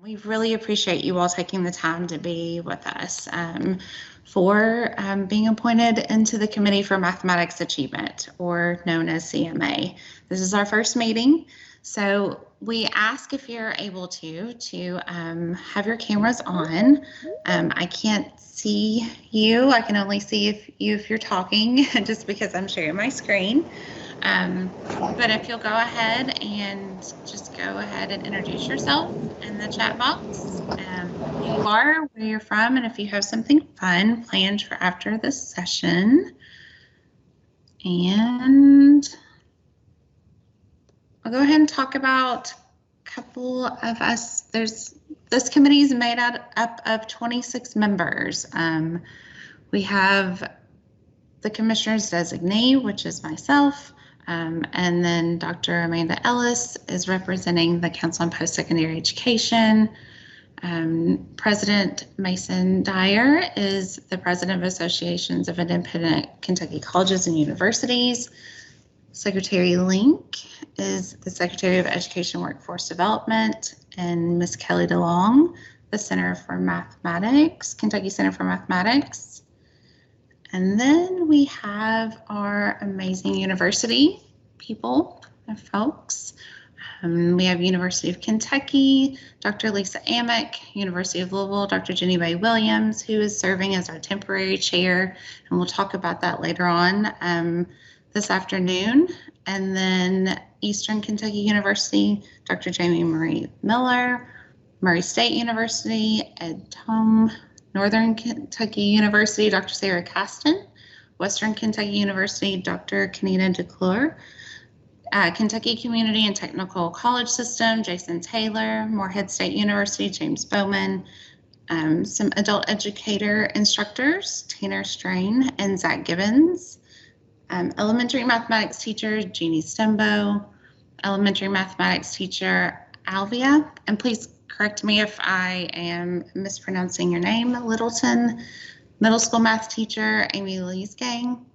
We really appreciate you all taking the time to be with us for being appointed into the Committee for Mathematics Achievement, or known as CMA. This is our first meeting, so we ask if you're able to have your cameras on. I can't see you. I can only see if you're talking, just because I'm sharing my screen. But if you'll go ahead and just go ahead and introduce yourself in the chat box, who you are, where you're from, and if you have something fun planned for after this session. And I'll go ahead and talk about a couple of us. This committee is made up of 26 members. We have the commissioner's designee, which is myself. And then Dr. Amanda Ellis is representing the Council on Post-Secondary Education. President Mason Dyer is the president of Associations of Independent Kentucky Colleges and Universities. Secretary Link is the Secretary of Education Workforce Development, and Ms. Kelly DeLong, the Center for Mathematics, Kentucky Center for Mathematics. And then we have our amazing university people and folks. We have University of Kentucky, Dr. Lisa Amick, University of Louisville, Dr. Jenny Bay Williams, who is serving as our temporary chair, and we'll talk about that later on this afternoon. And then Eastern Kentucky University, Dr. Jamie Marie Miller, Murray State University, Ed Tome, Northern Kentucky University, Dr. Sarah Caston, Western Kentucky University, Dr. Kenita DeClure, Kentucky Community and Technical College System, Jason Taylor, Morehead State University, James Bowman, some adult educator instructors, Tanner Strain and Zach Gibbons, elementary mathematics teacher, Jeannie Stembo, elementary mathematics teacher, Alvia, and please correct me if I am mispronouncing your name, Littleton, middle school math teacher, Amy Lee's gang.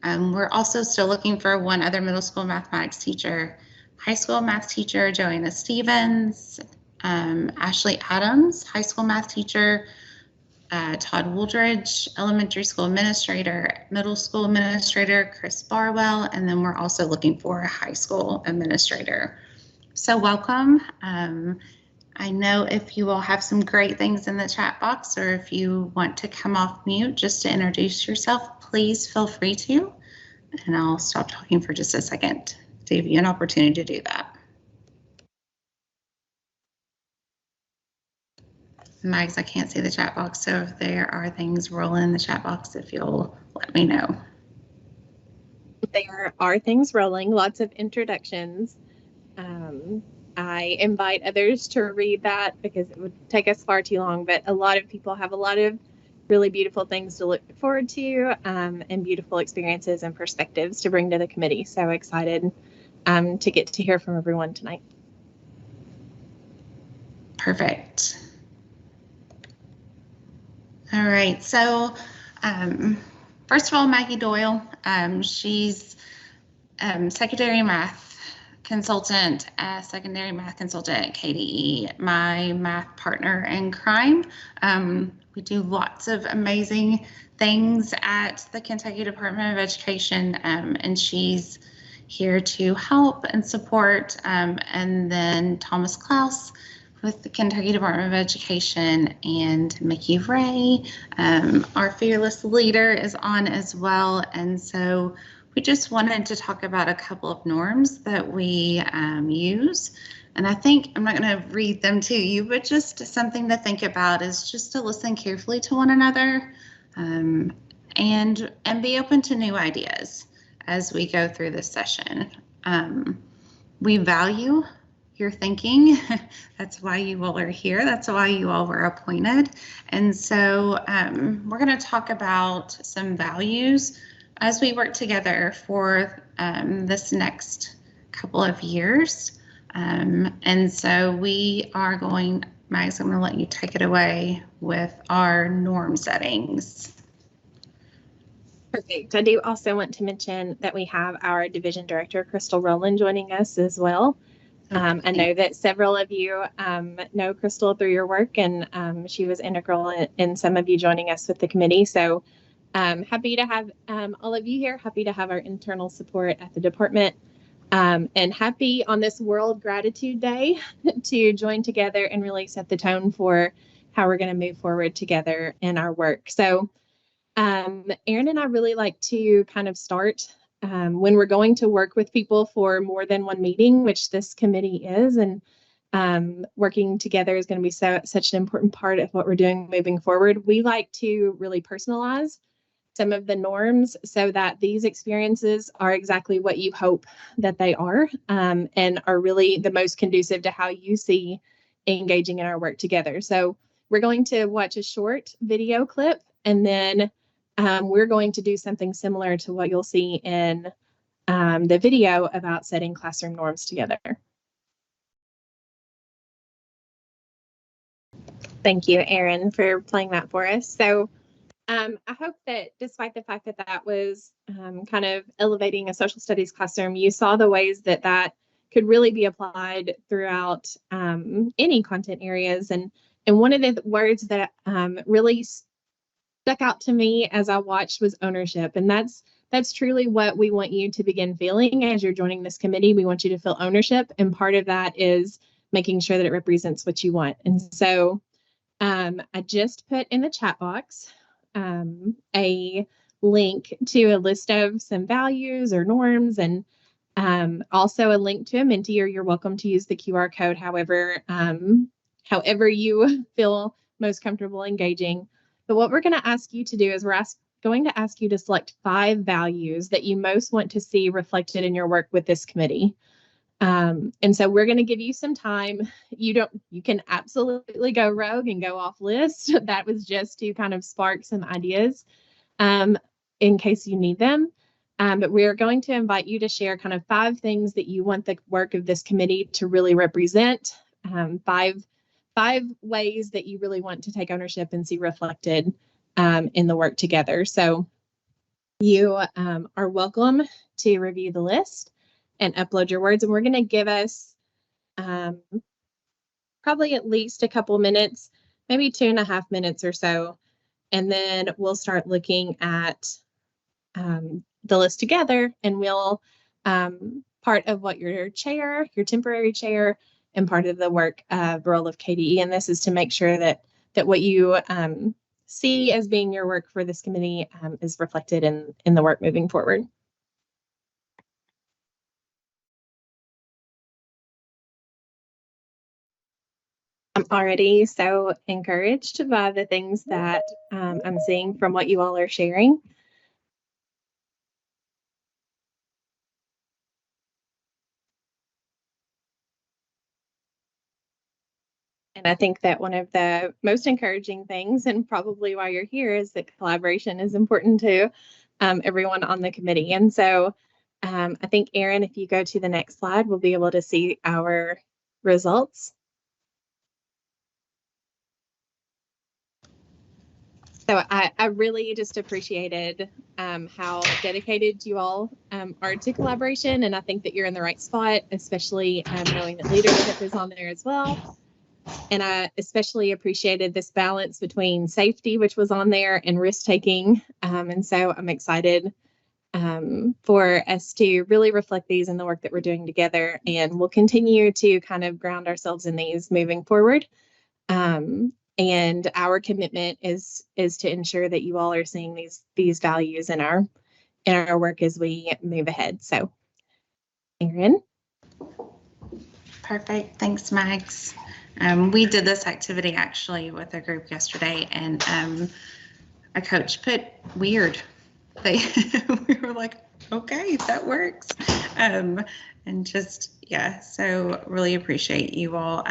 We're also still looking for one other middle school mathematics teacher, high school math teacher, Joanna Stevens, Ashley Adams, high school math teacher, Todd Wooldridge, elementary school administrator, middle school administrator, Chris Barwell, and then we're also looking for a high school administrator. So welcome. I know if you all have some great things in the chat box, or if you want to come off mute just to introduce yourself, please feel free to, and I'll stop talking for just a second to give you an opportunity to do that. Mags, I can't see the chat box, so if there are things rolling in the chat box, if you'll let me know. There are things rolling, lots of introductions. I invite others to read that because it would take us far too long, but a lot of people have a lot of really beautiful things to look forward to and beautiful experiences and perspectives to bring to the committee. So excited to get to hear from everyone tonight. Perfect. All right, so first of all, Maggie Doyle, she's secondary math consultant, secondary math consultant at KDE, my math partner in crime. We do lots of amazing things at the Kentucky Department of Education, and she's here to help and support. And then Thomas Klaus with the Kentucky Department of Education, and Mickey Ray, our fearless leader, is on as well. And so we just wanted to talk about a couple of norms that we use. And I think I'm not going to read them to you, but just something to think about is just to listen carefully to one another and be open to new ideas as we go through this session. We value your thinking. That's why you all are here. That's why you all were appointed. And so we're going to talk about some values as we work together for this next couple of years. And so we are going, Max, I'm going to let you take it away with our norm settings. Perfect. I do also want to mention that we have our division director, Crystal Rowland, joining us as well. I know that several of you know Crystal through your work, and she was integral in some of you joining us with the committee. So happy to have all of you here, happy to have our internal support at the department, and happy on this World Gratitude Day to join together and really set the tone for how we're going to move forward together in our work. So Erin and I really like to kind of start when we're going to work with people for more than one meeting, which this committee is, and working together is going to be such an important part of what we're doing moving forward. We like to really personalize some of the norms so that these experiences are exactly what you hope that they are, and are really the most conducive to how you see engaging in our work together. So we're going to watch a short video clip, and then we're going to do something similar to what you'll see in the video about setting classroom norms together. Thank you, Erin, for playing that for us. So I hope that despite the fact that that was kind of elevating a social studies classroom, you saw the ways that that could really be applied throughout any content areas. And one of the words that really stuck out to me as I watched was ownership. And that's truly what we want you to begin feeling as you're joining this committee. We want you to feel ownership. And part of that is making sure that it represents what you want. And so I just put in the chat box a link to a list of some values or norms, and also a link to a Menti, or you're welcome to use the QR code however you feel most comfortable engaging. But what we're going to ask you to do is going to ask you to select 5 values that you most want to see reflected in your work with this committee. And so we're going to give you some time. You can absolutely go rogue and go off list. That was just to kind of spark some ideas in case you need them. But we're going to invite you to share kind of 5 things that you want the work of this committee to really represent, 5 ways that you really want to take ownership and see reflected in the work together. So you are welcome to review the list and upload your words. And we're going to give us probably at least a couple minutes, maybe 2.5 minutes or so. And then we'll start looking at the list together, and we'll part of what your temporary chair, and part of the work role of KDE. And this is to make sure that what you see as being your work for this committee is reflected in the work moving forward. I'm already so encouraged by the things that I'm seeing from what you all are sharing. And I think that one of the most encouraging things, and probably why you're here, is that collaboration is important to everyone on the committee. And so I think, Erin, if you go to the next slide, we'll be able to see our results. So I really just appreciated how dedicated you all are to collaboration. And I think that you're in the right spot, especially knowing that leadership is on there as well. And I especially appreciated this balance between safety, which was on there, and risk taking. And so I'm excited for us to really reflect these in the work that we're doing together. And we'll continue to kind of ground ourselves in these moving forward. And our commitment is to ensure that you all are seeing these values in our work as we move ahead. So, Erin. Perfect. Thanks, Max. We did this activity actually with a group yesterday, and a coach put weird. We were like, okay, that works. And just, yeah, so really appreciate you all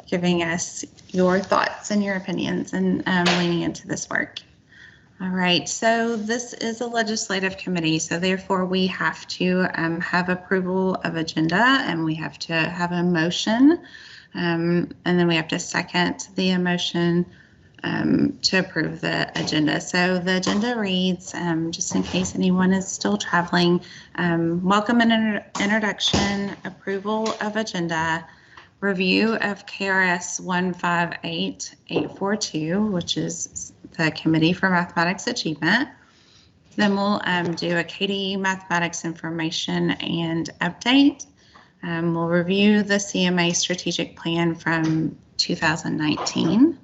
giving us your thoughts and your opinions and leaning into this work. All right, so this is a legislative committee, so therefore we have to have approval of agenda, and we have to have a motion, and then we have to second the motion to approve the agenda. So the agenda reads, just in case anyone is still traveling, welcome and introduction, approval of agenda, review of KRS 158842, which is the Committee for Mathematics Achievement. Then we'll do a KDE Mathematics Information and Update. We'll review the CMA Strategic Plan from 2019.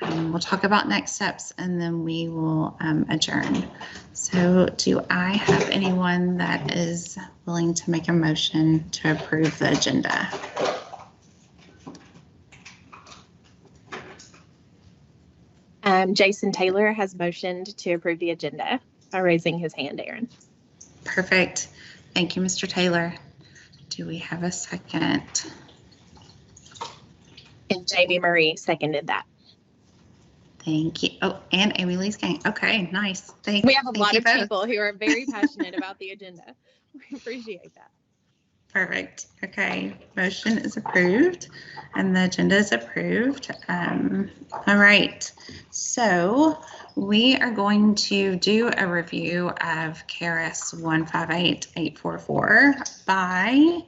We'll talk about next steps, and then we will adjourn. So do I have anyone that is willing to make a motion to approve the agenda? Jason Taylor has motioned to approve the agenda by raising his hand, Aaron. Perfect. Thank you, Mr. Taylor. Do we have a second? And Jamie Marie seconded that. Thank you. Oh, and Amy Lee's gang. Okay, nice. We have a lot of people who are very passionate about the agenda. We appreciate that. Perfect. Okay, motion is approved and the agenda is approved. All right, so we are going to do a review of KRS 158844 by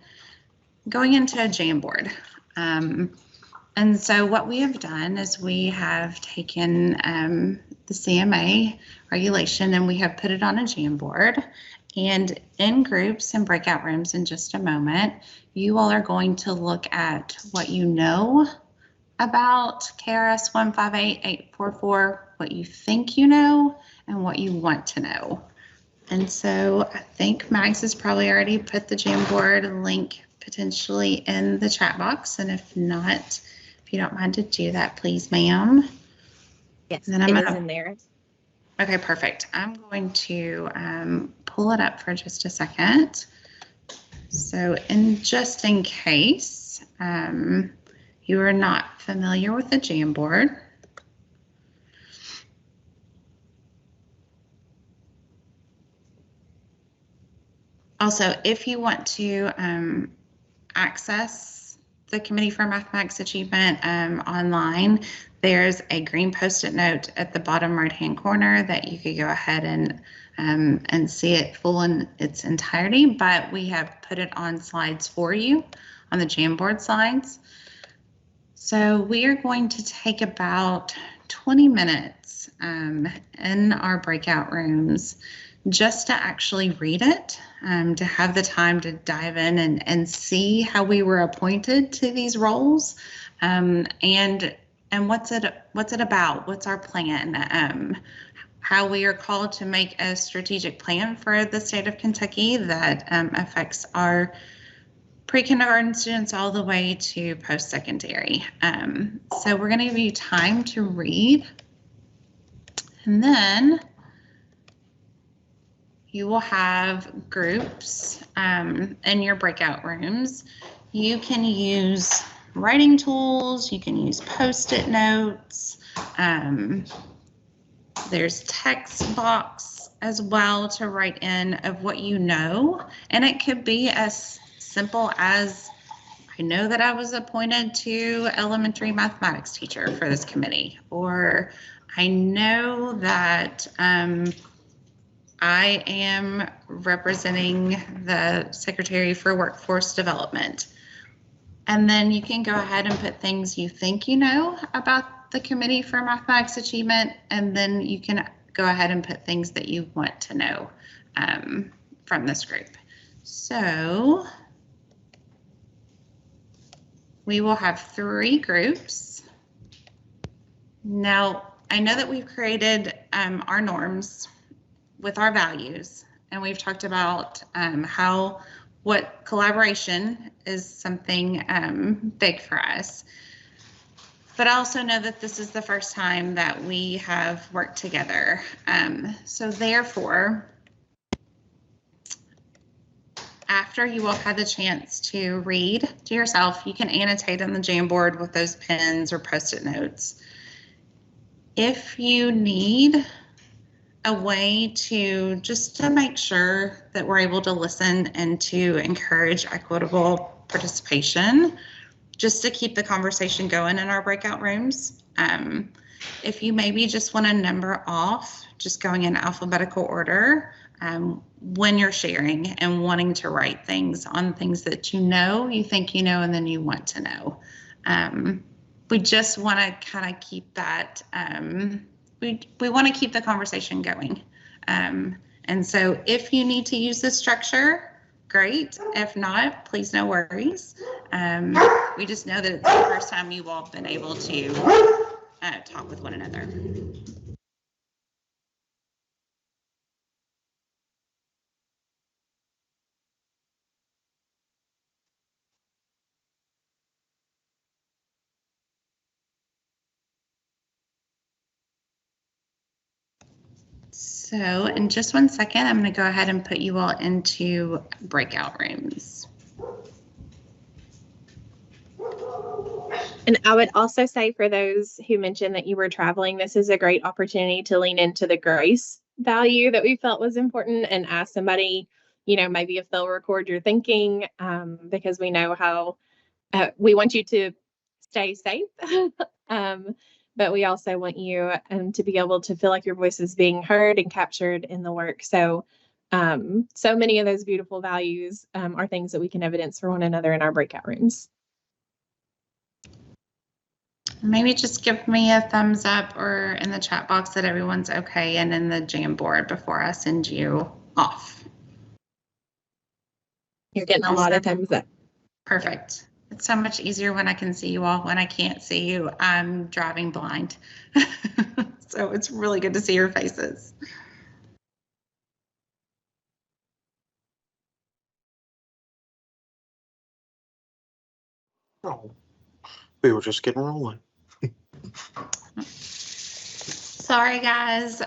going into a Jamboard. And so what we have done is we have taken the CMA regulation and we have put it on a Jamboard. And in groups and breakout rooms in just a moment, you all are going to look at what you know about KRS 158844, what you think you know, and what you want to know. And so I think Mags has probably already put the Jamboard link potentially in the chat box. And if not, if you don't mind to do that, please, ma'am. Yes, it is in there. Okay, perfect. I'm going to pull it up for just a second. So just in case you are not familiar with the Jamboard, also, if you want to access the Committee for Mathematics Achievement online, there's a green Post-it note at the bottom right-hand corner that you could go ahead and see it full in its entirety, but we have put it on slides for you, on the Jamboard slides. So we are going to take about 20 minutes in our breakout rooms just to actually read it, to have the time to dive in and see how we were appointed to these roles, and what's it about? What's our plan? How we are called to make a strategic plan for the state of Kentucky that affects our pre-kindergarten students all the way to post-secondary. So we're going to give you time to read, and then you will have groups in your breakout rooms. You can use writing tools, you can use Post-it notes. There's text box as well to write in of what you know. And it could be as simple as, I know that I was appointed to elementary mathematics teacher for this committee, or I know that I am representing the Secretary for Workforce Development. And then you can go ahead and put things you think you know about the Committee for Mathematics Achievement, and then you can go ahead and put things that you want to know from this group. So we will have 3 groups. Now, I know that we've created our norms with our values, and we've talked about what collaboration is something big for us. But I also know that this is the first time that we have worked together. So therefore, after you all had the chance to read to yourself, you can annotate on the Jamboard with those pens or Post-it notes. If you need a way to make sure that we're able to listen and to encourage equitable participation, just to keep the conversation going in our breakout rooms, If you maybe just want to number off, just going in alphabetical order, when you're sharing and wanting to write things on things that you think you know, and then you want to know. We just want to kind of keep that, we want to keep the conversation going. And so if you need to use this structure, great. If not, please, no worries. We just know that it's the first time you've all been able to talk with one another. So in just 1 second, I'm going to go ahead and put you all into breakout rooms. And I would also say, for those who mentioned that you were traveling, this is a great opportunity to lean into the grace value that we felt was important and ask somebody, maybe if they'll record your thinking, because we know how we want you to stay safe. But we also want you to be able to feel like your voice is being heard and captured in the work. So many of those beautiful values are things that we can evidence for one another in our breakout rooms. Maybe just give me a thumbs up or in the chat box that everyone's okay, and in the Jamboard before I send you off. You're getting a lot of thumbs up. Perfect. It's so much easier when I can see you all. When I can't see you, I'm driving blind. So it's really good to see your faces. Oh, we were just getting rolling. Sorry, guys.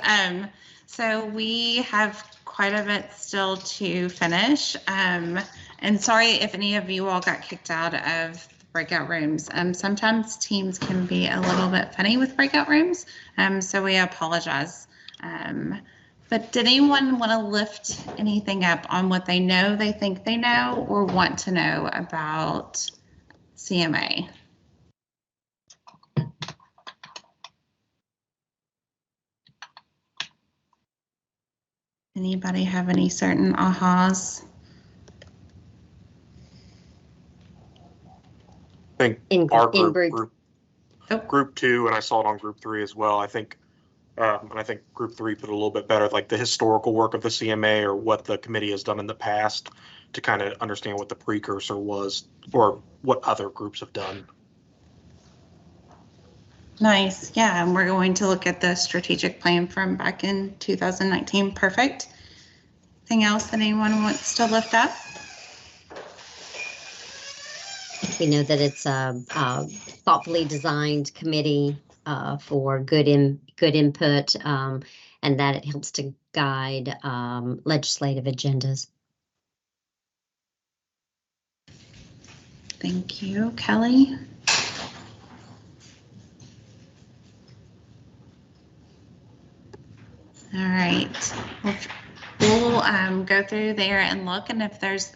So we have quite a bit still to finish. And sorry if any of you all got kicked out of breakout rooms. Sometimes teams can be a little bit funny with breakout rooms, so we apologize. But did anyone want to lift anything up on what they know, they think they know, or want to know about CMA? Anybody have any certain ahas? I think In our group. group 2, and I saw it on group 3 as well. I think, and I think group 3 put it a little bit better, like the historical work of the CMA or what the committee has done in the past to kind of understand what the precursor was or what other groups have done. Nice. Yeah, and we're going to look at the strategic plan from back in 2019. Perfect. Anything else that anyone wants to lift up? We know that it's a thoughtfully designed committee for good input, and that it helps to guide legislative agendas. Thank you, Kelly. All right. We'll go through there and look, and if there's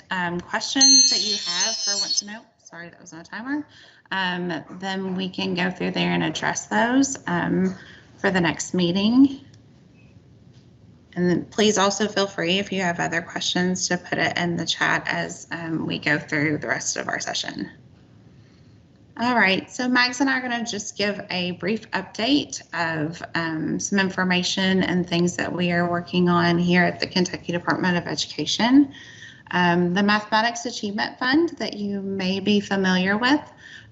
questions that you have or want to know, sorry, that was on a timer, then we can go through there and address those for the next meeting. And then please also feel free, if you have other questions, to put it in the chat as we go through the rest of our session. All right, so Mags and I are going to just give a brief update of some information and things that we are working on here at the Kentucky Department of Education. The Mathematics Achievement Fund that you may be familiar with,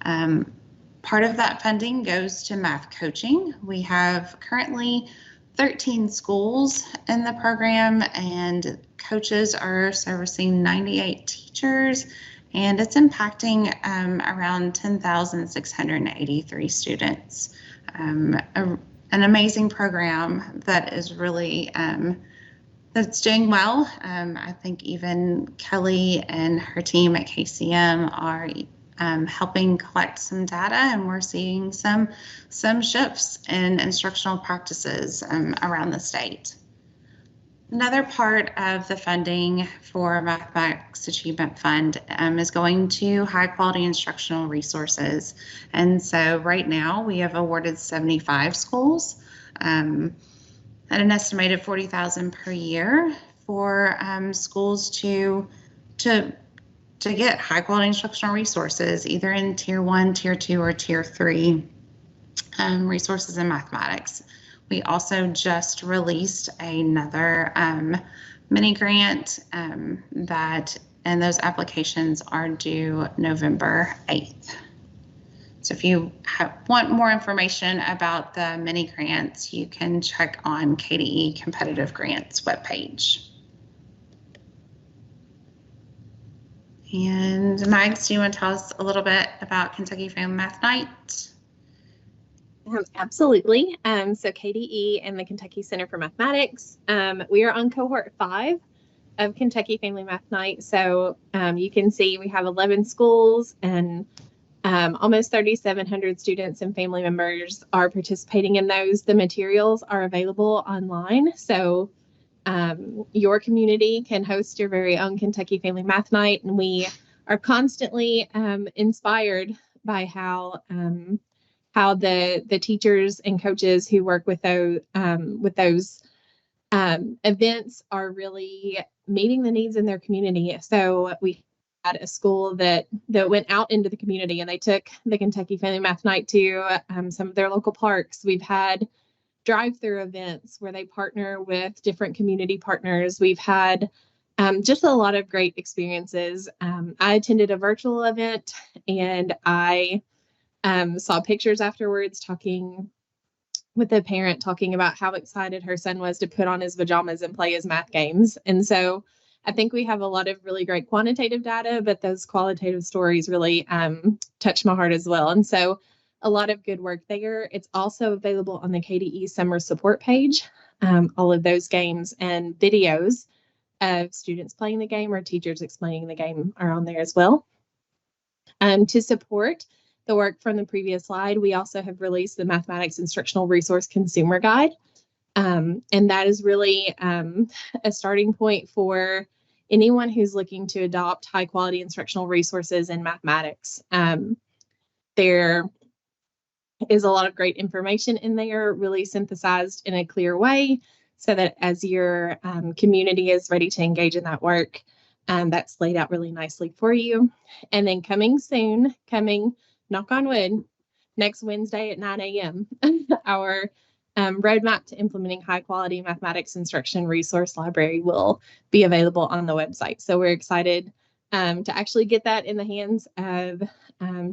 part of that funding goes to math coaching. We have currently 13 schools in the program, and coaches are servicing 98 teachers, and it's impacting around 10,683 students. An amazing program that is really, that's doing well. I think even Kelly and her team at KCM are helping collect some data, and we're seeing some shifts in instructional practices around the state. Another part of the funding for Mathematics Achievement Fund is going to high quality instructional resources. And so right now we have awarded 75 schools at an estimated $40,000 per year for schools to get high quality instructional resources, either in Tier 1, Tier 2, or Tier 3 resources in mathematics. We also just released another mini grant and those applications are due November 8th. So if you want more information about the mini grants, you can check on KDE Competitive Grants webpage. And Mags, do you want to tell us a little bit about Kentucky Family Math Night? Absolutely. So KDE and the Kentucky Center for Mathematics, we are on cohort 5 of Kentucky Family Math Night. So you can see we have 11 schools and almost 3,700 students and family members are participating in those. The materials are available online. So your community can host your very own Kentucky Family Math Night. And we are constantly inspired by how the teachers and coaches who work with those events are really meeting the needs in their community. So we had a school that went out into the community and they took the Kentucky Family Math Night to some of their local parks. We've had drive-through events where they partner with different community partners. We've had just a lot of great experiences. I attended a virtual event and I saw pictures afterwards talking with a parent talking about how excited her son was to put on his pajamas and play his math games. And so I think we have a lot of really great quantitative data, but those qualitative stories really touch my heart as well. And so a lot of good work there. It's also available on the KDE Summer Support page. All of those games and videos of students playing the game or teachers explaining the game are on there as well. To support the work from the previous slide, we also have released the Mathematics Instructional Resource Consumer Guide. And that is really a starting point for anyone who's looking to adopt high quality instructional resources in mathematics. There is a lot of great information in there, really synthesized in a clear way, so that as your community is ready to engage in that work, that's laid out really nicely for you. And then coming soon, knock on wood, next Wednesday at 9 a.m., our roadmap to implementing high quality mathematics instruction resource library will be available on the website. So we're excited to actually get that in the hands of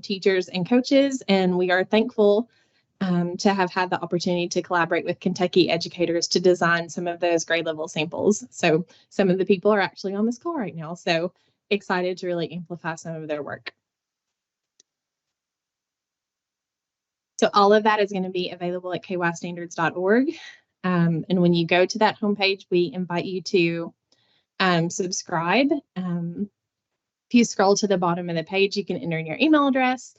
teachers and coaches. And we are thankful to have had the opportunity to collaborate with Kentucky educators to design some of those grade level samples. So some of the people are actually on this call right now. So excited to really amplify some of their work. So all of that is going to be available at kystandards.org. And when you go to that homepage, we invite you to subscribe. If you scroll to the bottom of the page, you can enter in your email address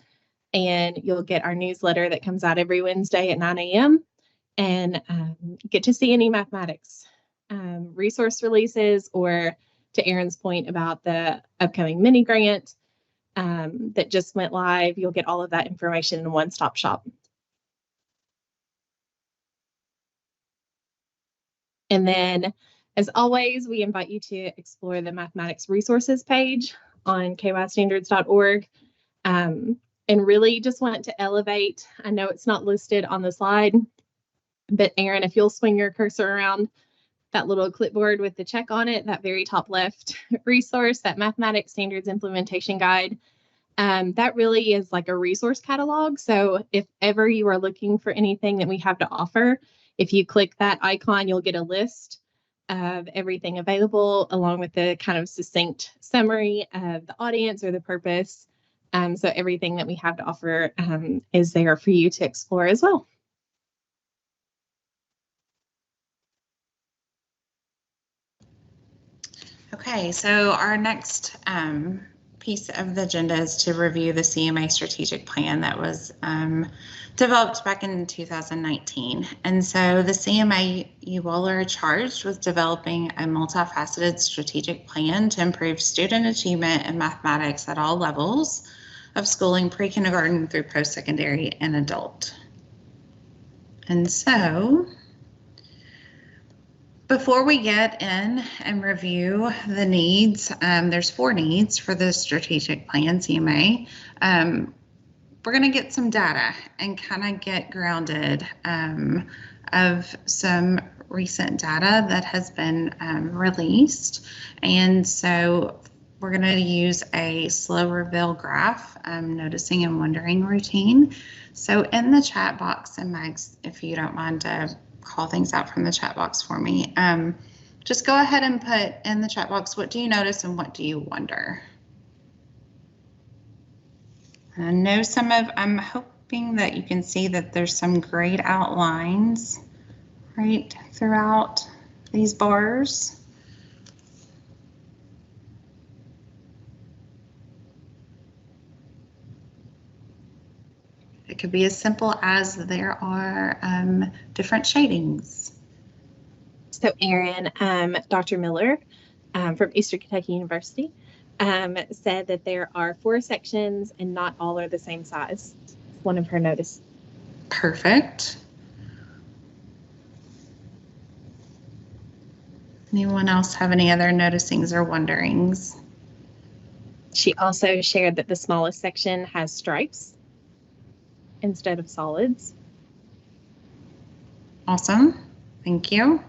and you'll get our newsletter that comes out every Wednesday at 9 a.m. and get to see any mathematics resource releases, or to Erin's point about the upcoming mini grant that just went live. You'll get all of that information in a one-stop shop. And then, as always, we invite you to explore the mathematics resources page on kystandards.org. And really just want to elevate, I know it's not listed on the slide, but Erin, if you'll swing your cursor around that little clipboard with the check on it, that very top left resource, that Mathematics Standards Implementation Guide, that really is like a resource catalog. So if ever you are looking for anything that we have to offer, if you click that icon, you'll get a list of everything available, along with the kind of succinct summary of the audience or the purpose. So everything that we have to offer is there for you to explore as well. Okay, so our next piece of the agenda is to review the CMA strategic plan that was developed back in 2019. And so the CMA, you all are charged with developing a multifaceted strategic plan to improve student achievement in mathematics at all levels of schooling, pre-kindergarten through post-secondary and adult. And so before we get in and review the needs, there's 4 needs for the strategic plan, CMA. We're going to get some data and kind of get grounded of some recent data that has been released. And so we're going to use a slow reveal graph, noticing and wondering routine. So in the chat box, and Mags, if you don't mind to call things out from the chat box for me, just go ahead and put in the chat box, what do you notice and what do you wonder? I know I'm hoping that you can see that there's some great outlines right throughout these bars. It could be as simple as there are different shadings. So Erin, Dr. Miller from Eastern Kentucky University said that there are 4 sections and not all are the same size. One of her notice. Perfect. Anyone else have any other noticings or wonderings? She also shared that the smallest section has stripes instead of solids. Awesome. Thank you.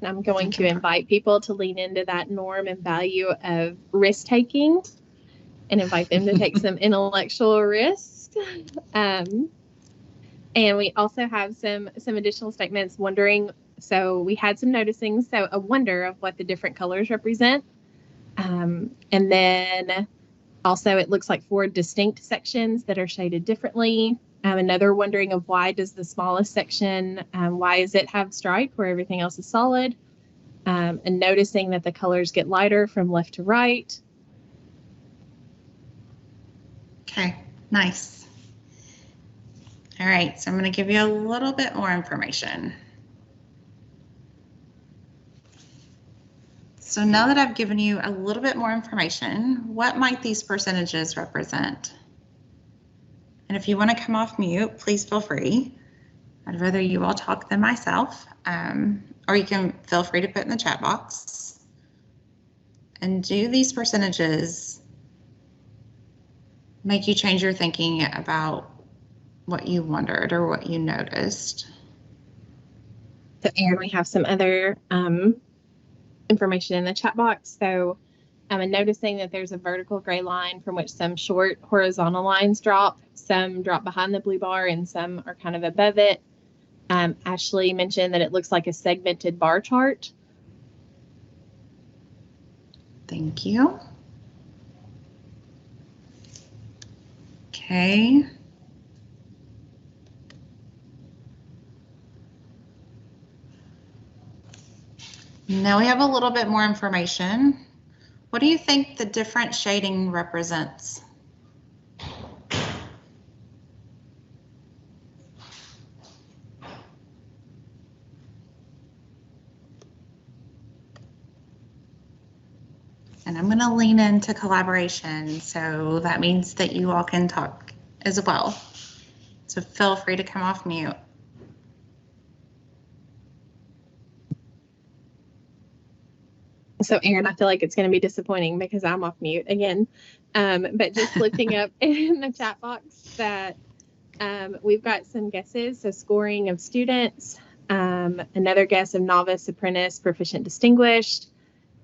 I'm going to invite people to lean into that norm and value of risk taking and invite them to take some intellectual risks. And we also have some additional statements wondering. So we had some noticing, so a wonder of what the different colors represent. And then also it looks like 4 distinct sections that are shaded differently. Another wondering of why does the smallest section, why does it have stripe where everything else is solid? And noticing that the colors get lighter from left to right. Okay, nice. All right, so I'm going to give you a little bit more information. So now that I've given you a little bit more information, what might these percentages represent? And if you want to come off mute, please feel free. I'd rather you all talk than myself, or you can feel free to put in the chat box. And do these percentages make you change your thinking about what you wondered or what you noticed? So Erin, we have some other information in the chat box. So I'm noticing that there's a vertical gray line from which some short horizontal lines drop. Some drop behind the blue bar and some are kind of above it. Ashley mentioned that it looks like a segmented bar chart. Thank you. Okay. Now we have a little bit more information. What do you think the different shading represents? And I'm going to lean into collaboration, so that means that you all can talk as well. So feel free to come off mute. So Erin, I feel like it's going to be disappointing because I'm off mute again. But just looking up in the chat box that we've got some guesses. So scoring of students, another guess of novice, apprentice, proficient, distinguished.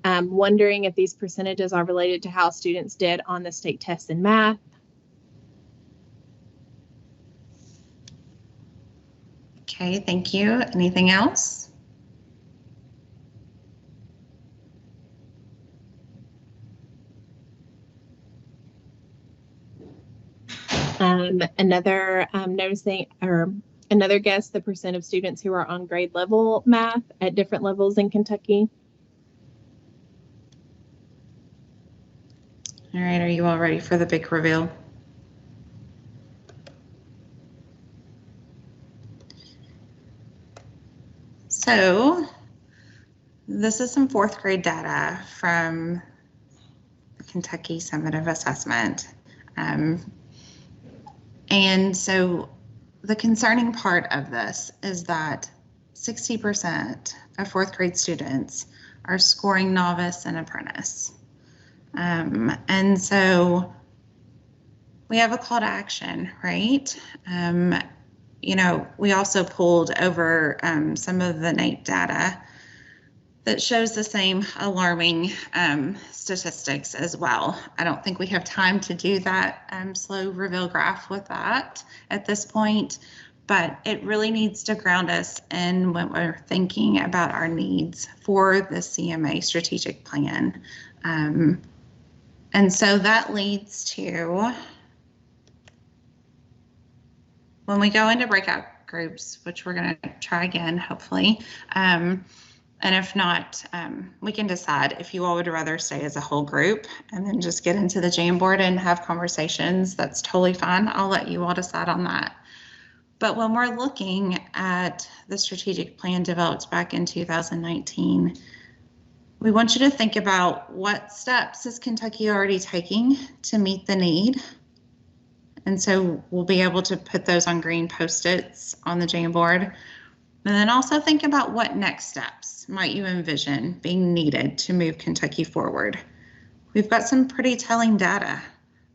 Wondering if these percentages are related to how students did on the state test in math. Okay, thank you. Anything else? Another guess, the percent of students who are on grade level math at different levels in Kentucky. All right, are you all ready for the big reveal? So this is some 4th grade data from the Kentucky Summative Assessment. And so the concerning part of this is that 60% of 4th grade students are scoring novice and apprentice. And so we have a call to action, right? You know, we also pulled over some of the NAEP data that shows the same alarming statistics as well. I don't think we have time to do that slow reveal graph with that at this point, but it really needs to ground us in when we're thinking about our needs for the CMA strategic plan. And so that leads to, when we go into breakout groups, which we're going to try again, hopefully, and if not, we can decide if you all would rather stay as a whole group and then just get into the Jamboard and have conversations. That's totally fine. I'll let you all decide on that. But when we're looking at the strategic plan developed back in 2019, we want you to think about what steps is Kentucky already taking to meet the need. And so we'll be able to put those on green Post-its on the Jamboard. And then also think about what next steps might you envision being needed to move Kentucky forward. We've got some pretty telling data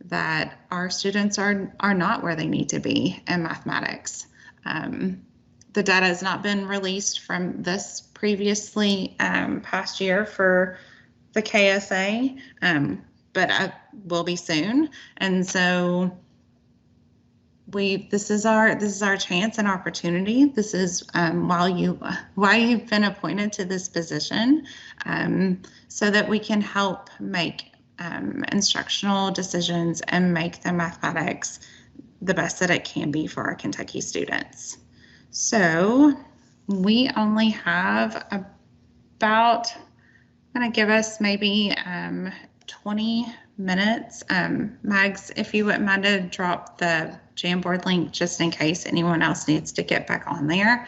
that our students are not where they need to be in mathematics. The data has not been released from this previously past year for the KSA, but will be soon. And so this is our chance and opportunity. This is why you've been appointed to this position, so that we can help make instructional decisions and make the mathematics the best that it can be for our Kentucky students. So we only have about, I'm going to give us maybe 20 minutes. Mags, if you wouldn't mind to drop the Jamboard link just in case anyone else needs to get back on there.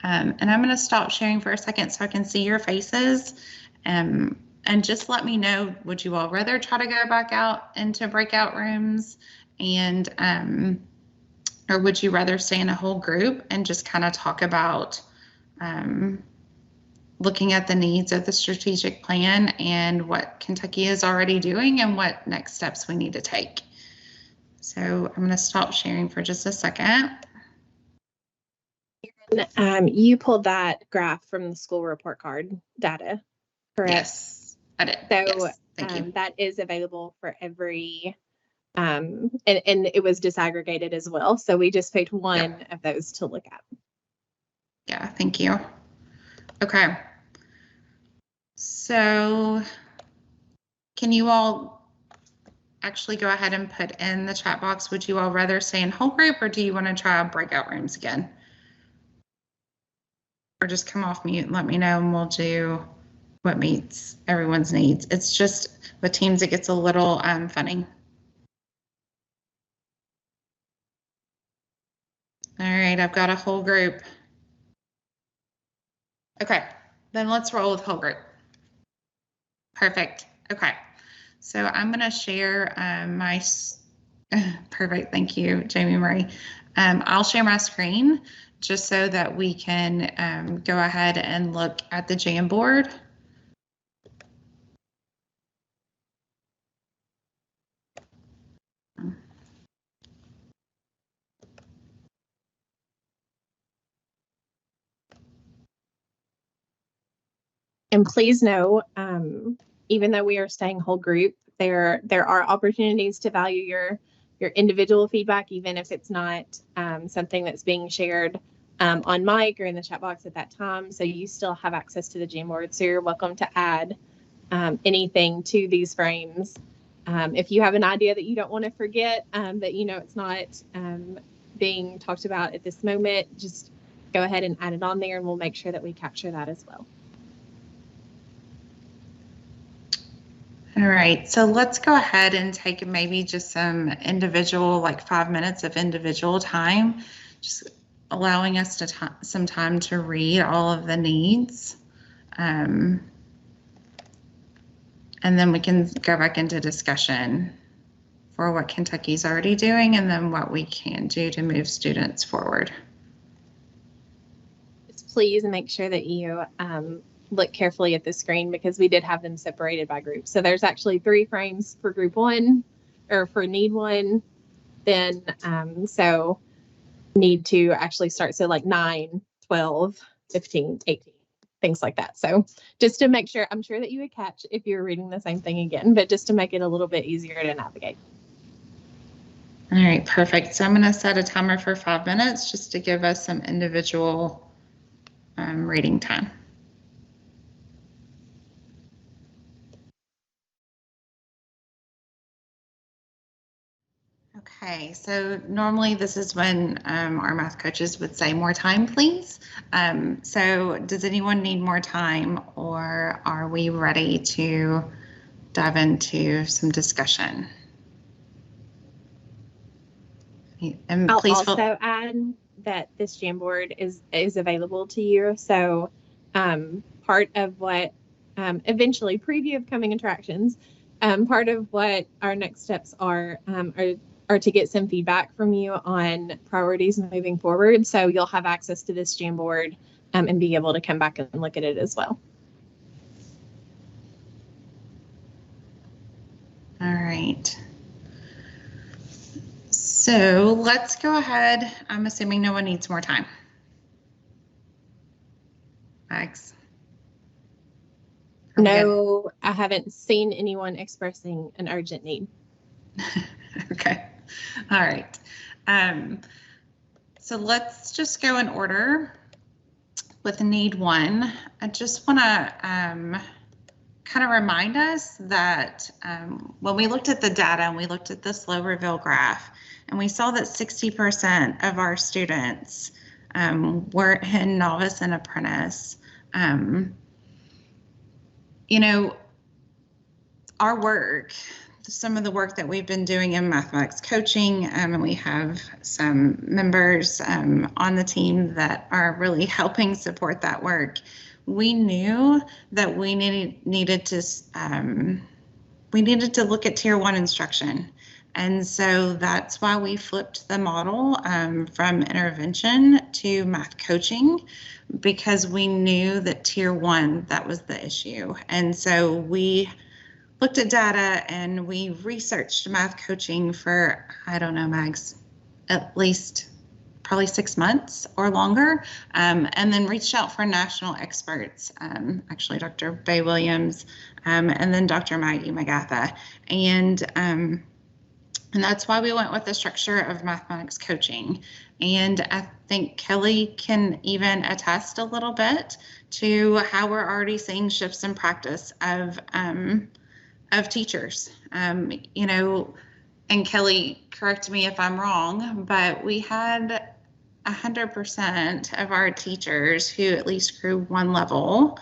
And I'm going to stop sharing for a second so I can see your faces. And just let me know, would you all rather try to go back out into breakout rooms and or would you rather stay in a whole group and just kind of talk about looking at the needs of the strategic plan and what Kentucky is already doing and what next steps we need to take? So I'm going to stop sharing for just a second. You pulled that graph from the school report card data, correct? Yes, I did. So yes, thank you. That is available for every, and it was disaggregated as well. So we just picked one of those to look at. Yeah, thank you. Okay. So can you all actually go ahead and put in the chat box, would you all rather stay in whole group or do you want to try breakout rooms again? Or just come off mute and let me know and we'll do what meets everyone's needs. It's just with teams, it gets a little funny. All right, I've got a whole group. Okay, then let's roll with whole group. Perfect. Okay, so I'm going to share my, perfect, thank you, Jamie Murray. I'll share my screen just so that we can go ahead and look at the Jamboard. And please know, even though we are staying whole group, there are opportunities to value your individual feedback, even if it's not something that's being shared on mic or in the chat box at that time. So you still have access to the Jamboard. So you're welcome to add anything to these frames If you have an idea that you don't want to forget, that it's not being talked about at this moment, just go ahead and add it on there, and we'll make sure that we capture that as well. All right, so let's go ahead and take maybe just some individual, like 5 minutes of individual time, just allowing us to some time to read all of the needs. And then we can go back into discussion for what Kentucky's already doing and then what we can do to move students forward. Just please make sure that you look carefully at the screen, because we did have them separated by groups. So there's actually 3 frames for group 1 or for need 1. Then so need to actually start. So like 9, 12, 15, 18, things like that. So just to make sure, I'm sure that you would catch if you're reading the same thing again, but just to make it a little bit easier to navigate. All right, perfect. So I'm going to set a timer for 5 minutes just to give us some individual reading time. Okay, so normally this is when our math coaches would say more time, please. So does anyone need more time, or are we ready to dive into some discussion? And I'll please also add that this Jamboard is available to you. So part of what eventually preview of coming attractions, part of what our next steps are to get some feedback from you on priorities moving forward. So you'll have access to this Jamboard and be able to come back and look at it as well. All right. So let's go ahead. I'm assuming no one needs more time. Max? No, I haven't seen anyone expressing an urgent need. Okay. All right. So let's just go in order with need 1. I just want to kind of remind us that when we looked at the data and we looked at this low reveal graph, and we saw that 60% of our students were in novice and apprentice, our work, some of the work that we've been doing in mathematics coaching, and we have some members on the team that are really helping support that work. We knew that we needed to look at Tier 1 instruction. And so that's why we flipped the model from intervention to math coaching, because we knew that Tier 1, that was the issue. And so we looked at data and we researched math coaching for, I don't know, Mags, at least probably 6 months or longer, and then reached out for national experts, actually Dr. Bay Williams, and then Dr. Maggie McGatha. And that's why we went with the structure of mathematics coaching. And I think Kelly can even attest a little bit to how we're already seeing shifts in practice of teachers. And Kelly, correct me if I'm wrong, but we had 100% of our teachers who at least grew 1 level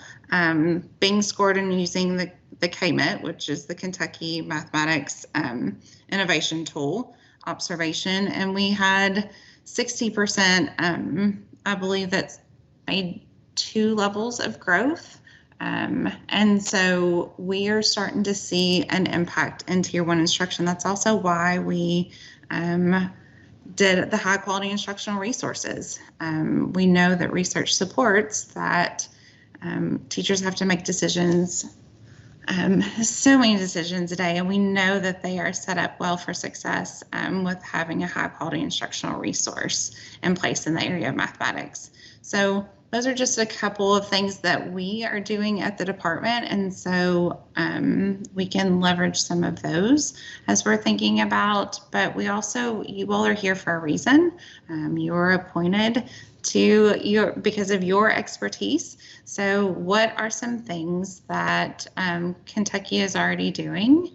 being scored and using the KMIT, which is the Kentucky Mathematics Innovation Tool observation. And we had 60%, I believe, that's made 2 levels of growth. And so we are starting to see an impact in Tier 1 instruction. That's also why we did the high quality instructional resources. We know that research supports that teachers have to make decisions, so many decisions a day, and we know that they are set up well for success with having a high quality instructional resource in place in the area of mathematics. So those are just a couple of things that we are doing at the department, and so we can leverage some of those as we're thinking about, but we also, you all are here for a reason. You were appointed because of your expertise. So what are some things that Kentucky is already doing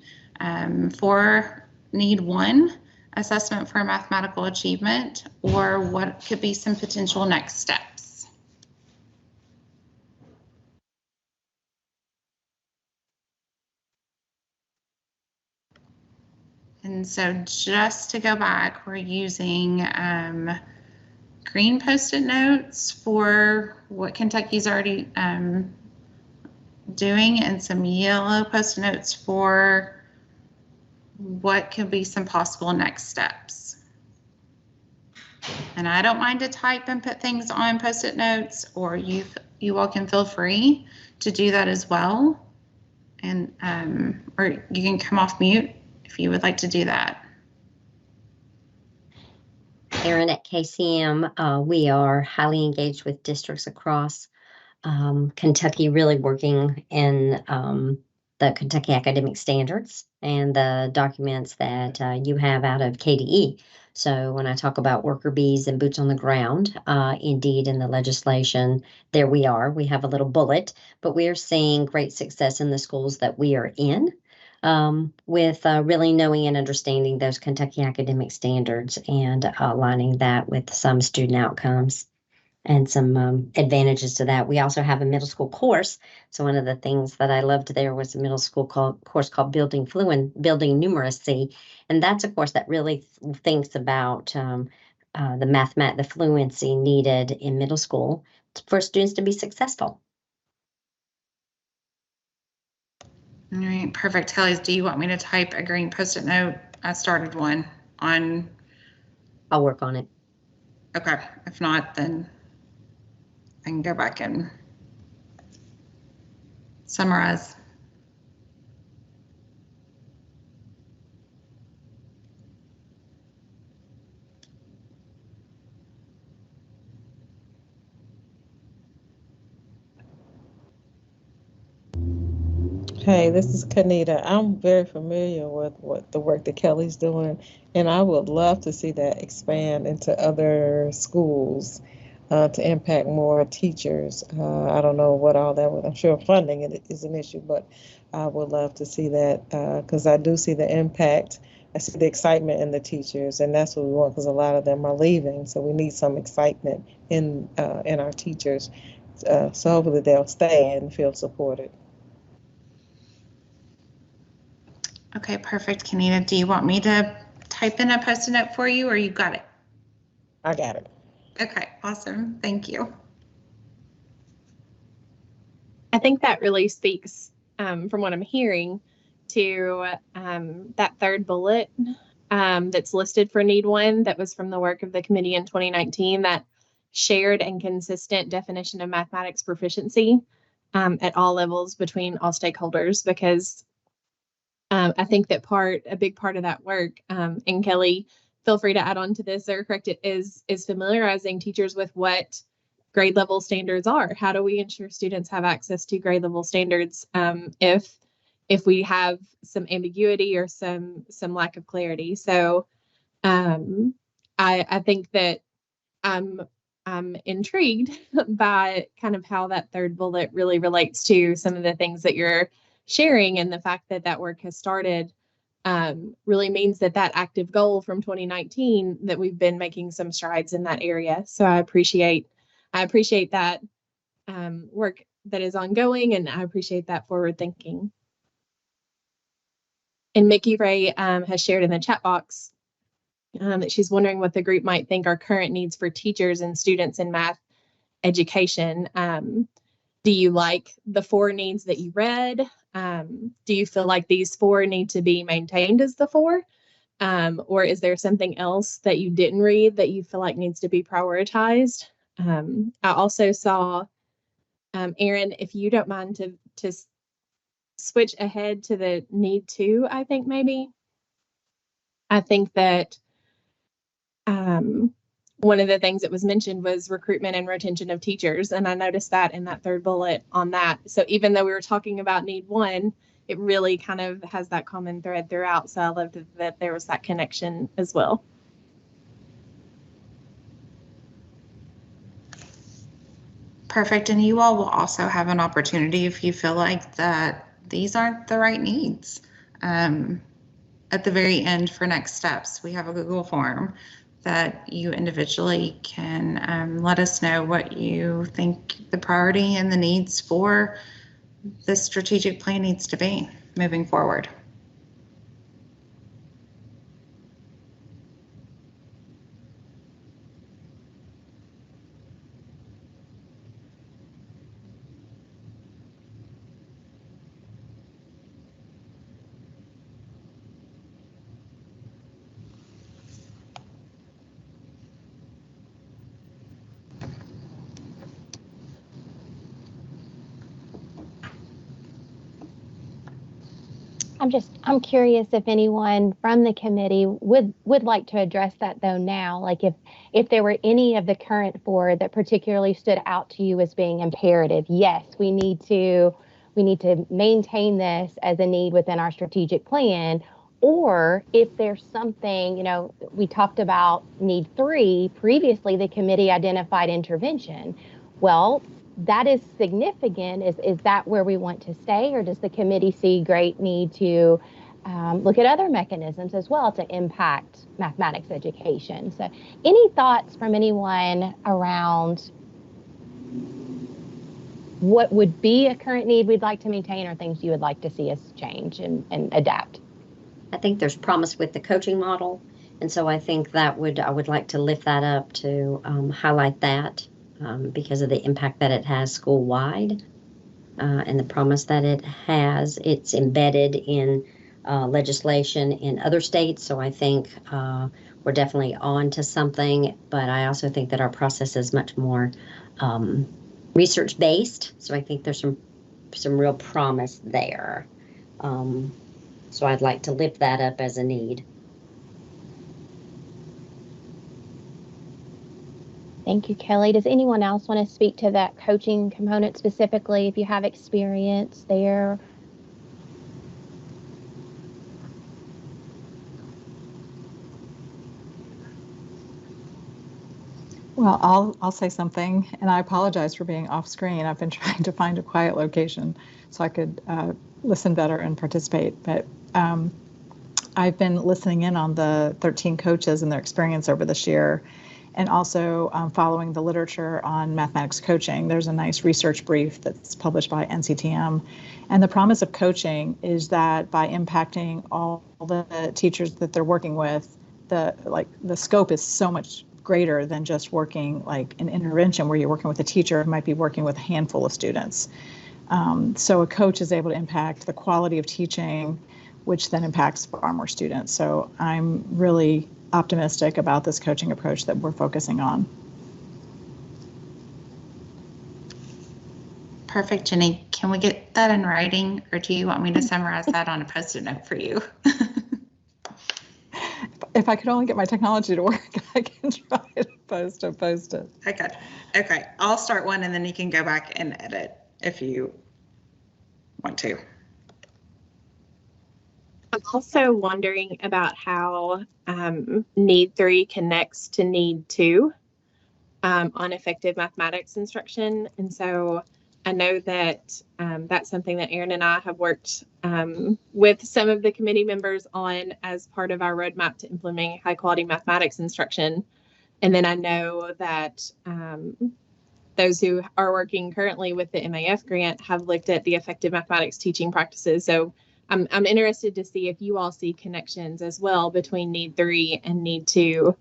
for need one assessment for mathematical achievement, or what could be some potential next steps? And so just to go back, we're using green Post-it notes for what Kentucky's already doing, and some yellow Post-it notes for what could be some possible next steps. And I don't mind to type and put things on Post-it notes, or you all can feel free to do that as well. And or you can come off mute if you would like to do that. Erin, at KCM, we are highly engaged with districts across Kentucky, really working in the Kentucky Academic Standards and the documents that you have out of KDE. So when I talk about worker bees and boots on the ground, indeed in the legislation, there we are. We have a little bullet, but we are seeing great success in the schools that we are in. With really knowing and understanding those Kentucky academic standards and aligning that with some student outcomes and some advantages to that. We also have a middle school course. So one of the things that I loved there was a middle school course called Building Numeracy. And that's a course that really thinks about the fluency needed in middle school for students to be successful. All right, perfect. Kelly, do you want me to type a green Post-it note? I started one on. I'll work on it. Okay, if not, then I can go back and summarize. Hey, this is Kanita. I'm very familiar with what the work that Kelly's doing, and I would love to see that expand into other schools to impact more teachers. I don't know what all that would. I'm sure funding is an issue, but I would love to see that because I do see the impact. I see the excitement in the teachers, and that's what we want because a lot of them are leaving. So we need some excitement in our teachers. So hopefully they'll stay and feel supported. Okay, perfect. Kanita, do you want me to type in a Post-it note for you, or you got it? I got it. Okay, awesome. Thank you. I think that really speaks, from what I'm hearing, to that third bullet that's listed for need one, that was from the work of the committee in 2019, that shared and consistent definition of mathematics proficiency at all levels between all stakeholders, because I think that a big part of that work, and Kelly, feel free to add on to this or correct it, is familiarizing teachers with what grade level standards are. How do we ensure students have access to grade level standards if we have some ambiguity or some lack of clarity? So I think that I'm intrigued by kind of how that third bullet really relates to some of the things that you're sharing, and the fact that that work has started really means that active goal from 2019, that we've been making some strides in that area. So I appreciate that work that is ongoing, and I appreciate that forward thinking. And Mickey Ray has shared in the chat box that she's wondering what the group might think are current needs for teachers and students in math education. Do you like the 4 needs that you read? Do you feel like these 4 need to be maintained as the 4? Or is there something else that you didn't read that you feel like needs to be prioritized? I also saw, Erin, if you don't mind to switch ahead to the need 2, I think maybe. I think that one of the things that was mentioned was recruitment and retention of teachers. And I noticed that in that third bullet on that. So even though we were talking about need 1, it really kind of has that common thread throughout. So I loved that there was that connection as well. Perfect. And you all will also have an opportunity, if you feel like that these aren't the right needs, at the very end for next steps, we have a Google form that you individually can let us know what you think the priority and the needs for this strategic plan needs to be moving forward. I'm curious if anyone from the committee would like to address that though now, like if there were any of the current four that particularly stood out to you as being imperative. Yes, we need to maintain this as a need within our strategic plan. Or if there's something, we talked about need 3 previously, the committee identified intervention. Well, that is significant. Is that where we want to stay, or does the committee see great need to look at other mechanisms as well to impact mathematics education? So any thoughts from anyone around what would be a current need we'd like to maintain, or things you would like to see us change and adapt? I think there's promise with the coaching model. And so I think I would like to lift that up to highlight that. Because of the impact that it has school-wide and the promise that it has. It's embedded in legislation in other states, so I think we're definitely on to something, but I also think that our process is much more research-based, so I think there's some real promise there. So I'd like to lift that up as a need. Thank you, Kelly. Does anyone else want to speak to that coaching component specifically, if you have experience there? Well, I'll say something, and I apologize for being off screen. I've been trying to find a quiet location so I could listen better and participate. But I've been listening in on the 13 coaches and their experience over this year, and also following the literature on mathematics coaching. There's a nice research brief that's published by NCTM. And the promise of coaching is that by impacting all the teachers that they're working with, the scope is so much greater than just working like an intervention where you're working with a teacher who might be working with a handful of students. So a coach is able to impact the quality of teaching, which then impacts far more students. So I'm really optimistic about this coaching approach that we're focusing on. Perfect, Jenny. Can we get that in writing, or do you want me to summarize that on a Post-it note for you? If I could only get my technology to work, I can try to post it. Okay. I'll start one, and then you can go back and edit if you want to. I'm also wondering about how Need 3 connects to Need 2 on effective mathematics instruction. And so I know that that's something that Aaron and I have worked with some of the committee members on as part of our roadmap to implementing high quality mathematics instruction. And then I know that those who are working currently with the MAF grant have looked at the effective mathematics teaching practices. So I'm interested to see if you all see connections as well between Need 3 and Need 2,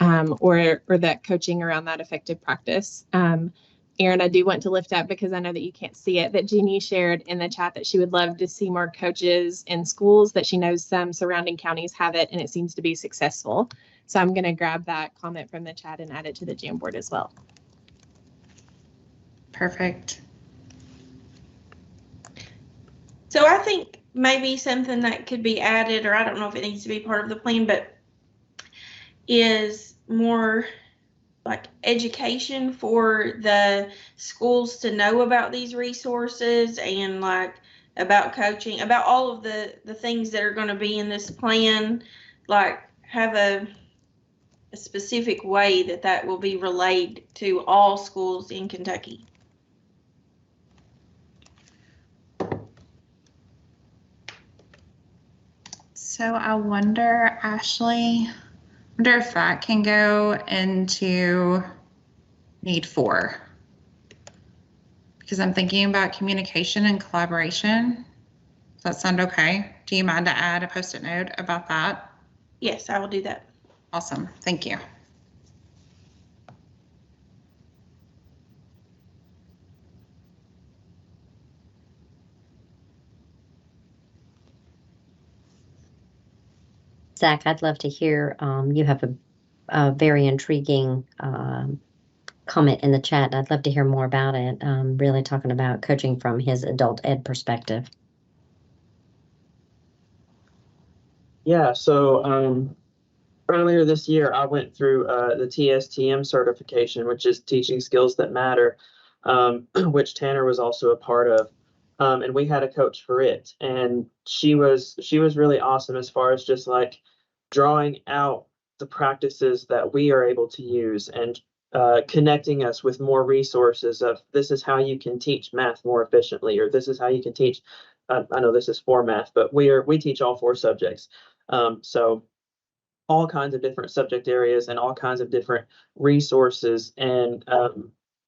or that coaching around that effective practice. Aaron, I do want to lift up, because I know that you can't see it, that Jeannie shared in the chat that she would love to see more coaches in schools, that she knows some surrounding counties have it and it seems to be successful. So I'm going to grab that comment from the chat and add it to the Jamboard as well. Perfect. So I think maybe something that could be added, or I don't know if it needs to be part of the plan, but is more like education for the schools to know about these resources, and like about coaching, about all of the things that are going to be in this plan, like have a specific way that will be relayed to all schools in Kentucky. So I wonder, Ashley, if that can go into need 4. Because I'm thinking about communication and collaboration. Does that sound okay? Do you mind to add a Post-it note about that? Yes, I will do that. Awesome, thank you. Zach, I'd love to hear, you have a very intriguing comment in the chat. I'd love to hear more about it, really talking about coaching from his adult ed perspective. Yeah, so earlier this year, I went through the TSTM certification, which is Teaching Skills That Matter, which Tanner was also a part of. And we had a coach for it, and she was really awesome as far as just like drawing out the practices that we are able to use and connecting us with more resources of this is how you can teach math more efficiently, or this is how you can teach. I know this is for math, but we teach all 4 subjects. So all kinds of different subject areas and all kinds of different resources, and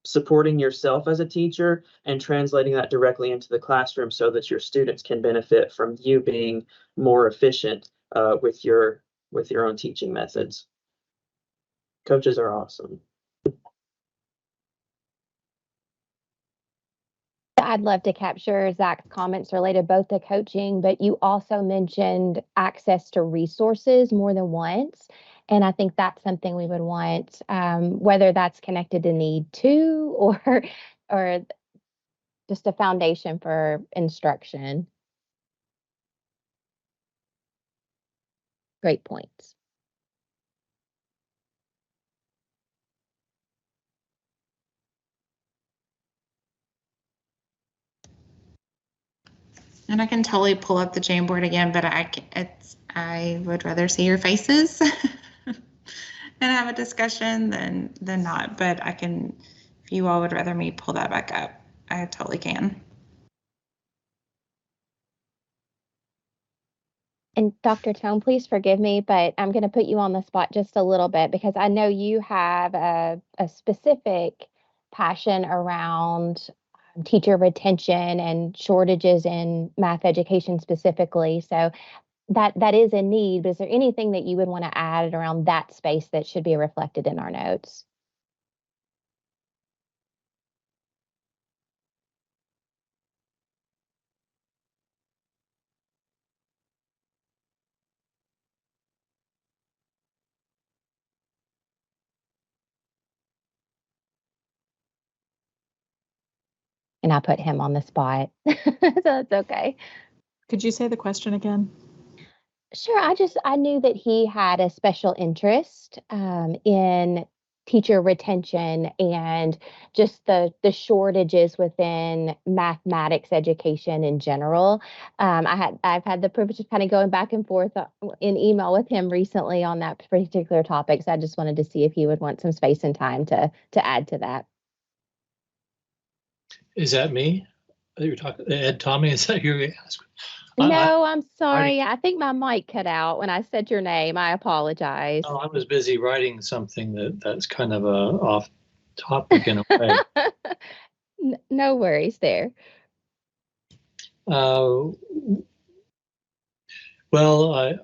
supporting yourself as a teacher and translating that directly into the classroom so that your students can benefit from you being more efficient with your own teaching methods. Coaches are awesome. I'd love to capture Zach's comments related both to coaching, but you also mentioned access to resources more than once. And I think that's something we would want, whether that's connected to need 2 or just a foundation for instruction. Great points. And I can totally pull up the Jamboard again, but I would rather see your faces and have a discussion than not. But I can, if you all would rather me pull that back up, I totally can. And Dr. Tone, please forgive me, but I'm going to put you on the spot just a little bit because I know you have a specific passion around teacher retention and shortages in math education specifically. So that is a need, but is there anything that you would want to add around that space that should be reflected in our notes? And I put him on the spot, so that's okay. Could you say the question again? Sure. I knew that he had a special interest in teacher retention and just the shortages within mathematics education in general. I've had the privilege of kind of going back and forth in email with him recently on that particular topic. So I just wanted to see if he would want some space and time to add to that. Is that me? You're talking, Ed Tommy? Is that you? No, I'm sorry. I think my mic cut out when I said your name. I apologize. Oh, I was busy writing something that's kind of off topic in a way. No worries there. Well, I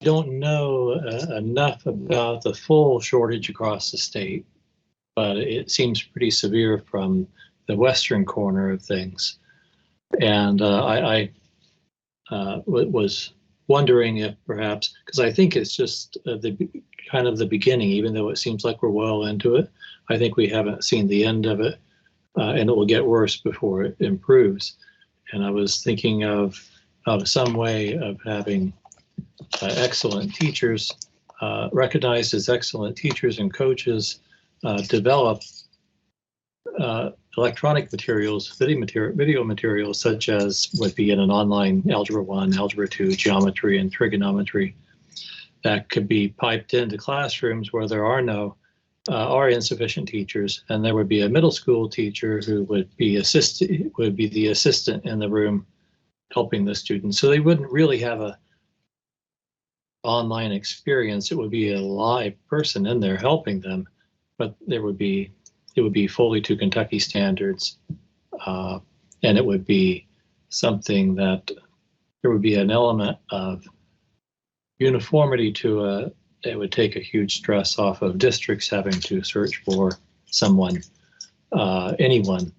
don't know enough about the full shortage across the state, but it seems pretty severe from the western corner of things. And I was wondering if perhaps, because I think it's just the kind of the beginning, even though it seems like we're well into it, I think we haven't seen the end of it, and it will get worse before it improves. And I was thinking of some way of having excellent teachers, recognized as excellent teachers and coaches, develop electronic materials, video materials, such as would be in an online Algebra 1, Algebra 2, geometry, and trigonometry, that could be piped into classrooms where there are insufficient teachers, and there would be a middle school teacher who would be the assistant in the room helping the students. So they wouldn't really have online experience, it would be a live person in there helping them, but it would be fully to Kentucky standards, and it would be something that there would be an element of uniformity to it. Would take a huge stress off of districts having to search for someone, anyone,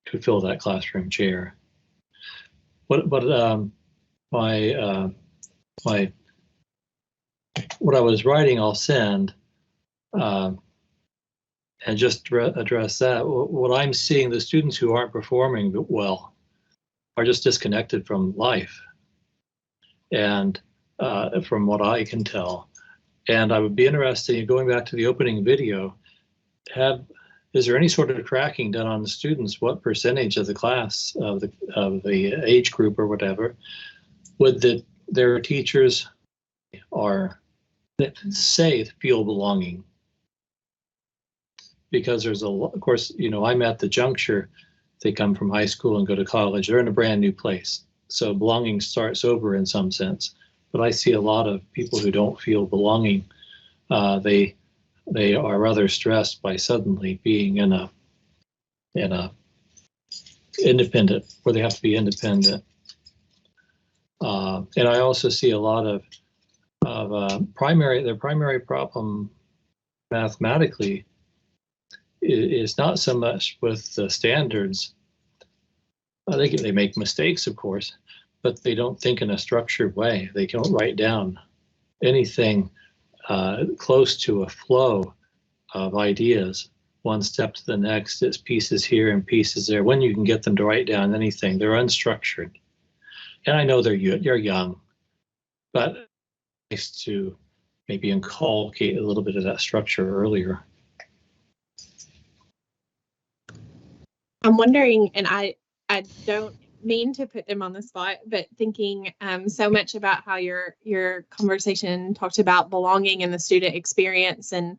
to fill that classroom chair. But my what I was writing, I'll send, and just address that. What I'm seeing, the students who aren't performing well are just disconnected from life, and from what I can tell. And I would be interested in going back to the opening video. Is there any sort of tracking done on the students? What percentage of the class of the age group or whatever would their teachers are that say feel belonging? Because there's of course, I'm at the juncture. They come from high school and go to college. They're in a brand new place, so belonging starts over in some sense. But I see a lot of people who don't feel belonging. They are rather stressed by suddenly being in a independent, where they have to be independent. And I also see a lot of their primary problem mathematically is not so much with the standards. They make mistakes, of course, but they don't think in a structured way. They don't write down anything close to a flow of ideas, one step to the next. It's pieces here and pieces there. When you can get them to write down anything, they're unstructured. And I know they're young, but it's nice to maybe inculcate a little bit of that structure earlier. I'm wondering, and I don't mean to put them on the spot, but thinking so much about how your conversation talked about belonging and the student experience and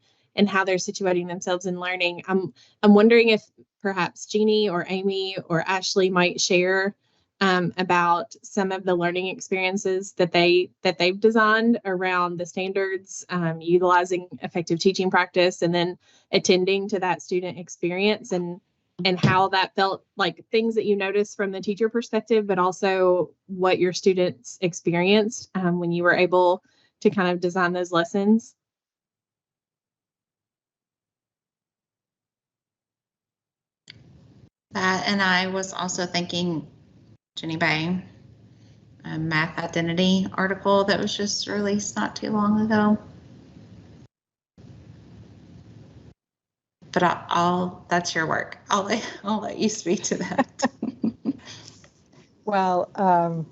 how they're situating themselves in learning. I'm wondering if perhaps Jeannie or Amy or Ashley might share about some of the learning experiences that they've designed around the standards, utilizing effective teaching practice, and then attending to that student experience and how that felt, like things that you noticed from the teacher perspective, but also what your students experienced when you were able to kind of design those lessons. That, and I was also thinking Jenny Bay, a math identity article that was just released not too long ago. But that's your work. I'll let you speak to that. Well,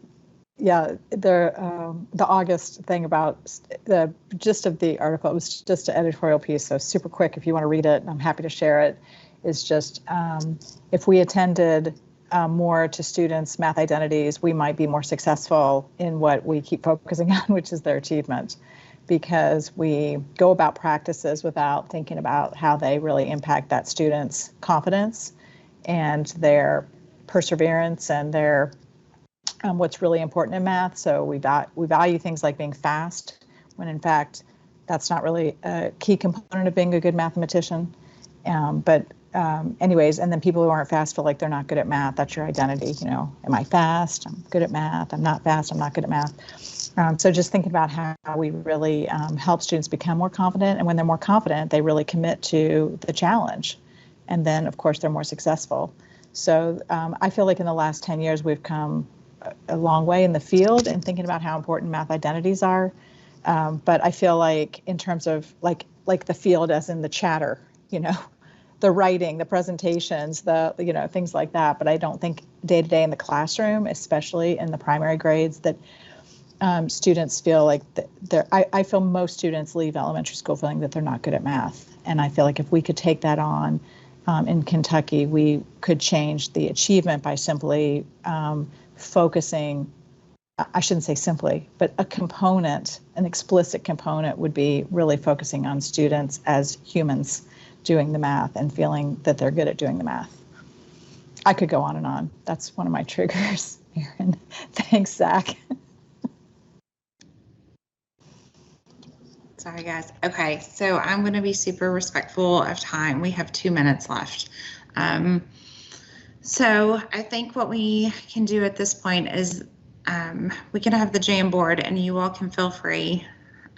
yeah, the August thing about the gist of the article, it was just an editorial piece, so super quick. If you want to read it, I'm happy to share it. Is just if we attended more to students' math identities, we might be more successful in what we keep focusing on, which is their achievement, because we go about practices without thinking about how they really impact that student's confidence and their perseverance and their what's really important in math. So we value things like being fast, when in fact that's not really a key component of being a good mathematician. Anyways, and then people who aren't fast feel like they're not good at math. That's your identity. Am I fast? I'm good at math. I'm not fast. I'm not good at math. So just thinking about how we really help students become more confident. And when they're more confident, they really commit to the challenge. And then, of course, they're more successful. So I feel like in the last 10 years, we've come a long way in the field and thinking about how important math identities are. But I feel like in terms of like the field as in the chatter, the writing, the presentations, the things like that. But I don't think day to day in the classroom, especially in the primary grades, that students feel like I feel most students leave elementary school feeling that they're not good at math. And I feel like if we could take that on in Kentucky, we could change the achievement by simply focusing, I shouldn't say simply, but an explicit component would be really focusing on students as humans doing the math and feeling that they're good at doing the math. I could go on and on. That's one of my triggers, Erin. Thanks, Zach. Sorry, guys. Okay, so I'm going to be super respectful of time. We have 2 minutes left. So I think what we can do at this point is we can have the Jamboard, and you all can feel free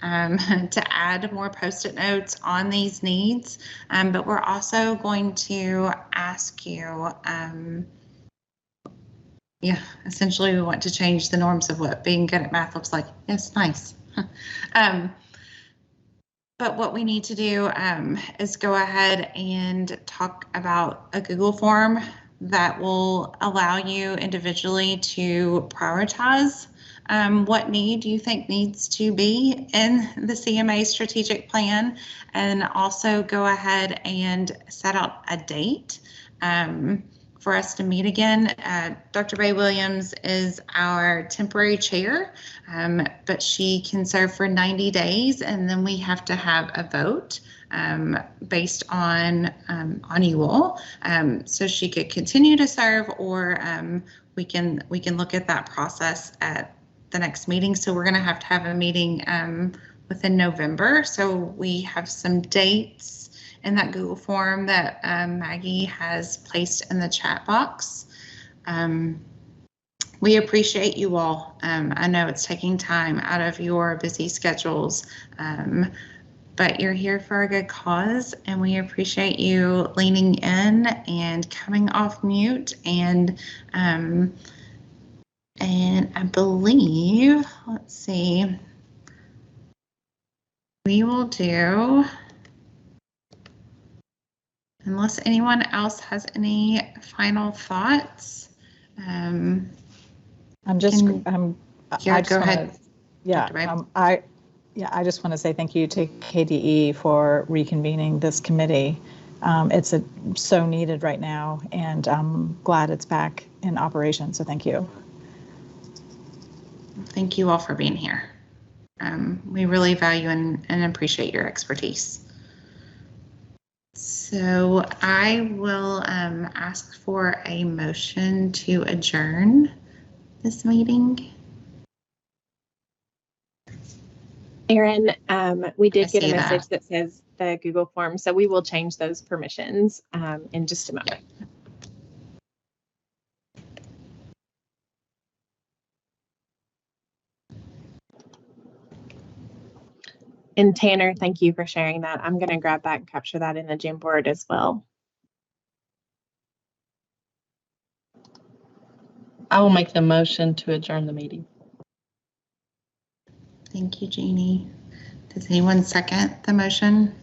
to add more Post-it notes on these needs. But we're also going to ask you, essentially we want to change the norms of what being good at math looks like. It's nice. But what we need to do is go ahead and talk about a Google form that will allow you individually to prioritize what need you think needs to be in the CMA strategic plan, and also go ahead and set out a date for us to meet again. Dr. Ray Williams is our temporary chair, but she can serve for 90 days, and then we have to have a vote based on you all. So she could continue to serve, or we can look at that process at the next meeting. So we're going to have a meeting within November. So we have some dates in that Google form that Maggie has placed in the chat box. We appreciate you all. I know it's taking time out of your busy schedules, but you're here for a good cause, and we appreciate you leaning in and coming off mute. And I believe, let's see, we will do, unless anyone else has any final thoughts. I'm just, Yeah, go ahead. I just want to say thank you to KDE for reconvening this committee. It's so needed right now, and I'm glad it's back in operation. So thank you. Thank you all for being here. We really value and appreciate your expertise. So I will ask for a motion to adjourn this meeting. Erin, we did get a see message that says the Google form, so we will change those permissions in just a moment. And Tanner, thank you for sharing that. I'm going to grab that and capture that in the Jamboard as well. I will make the motion to adjourn the meeting. Thank you, Jeannie. Does anyone second the motion?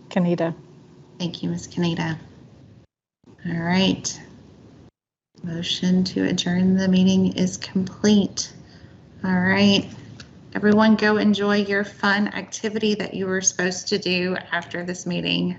Kanita. Thank you, Ms. Kanita. All right. Motion to adjourn the meeting is complete. All right. Everyone go enjoy your fun activity that you were supposed to do after this meeting.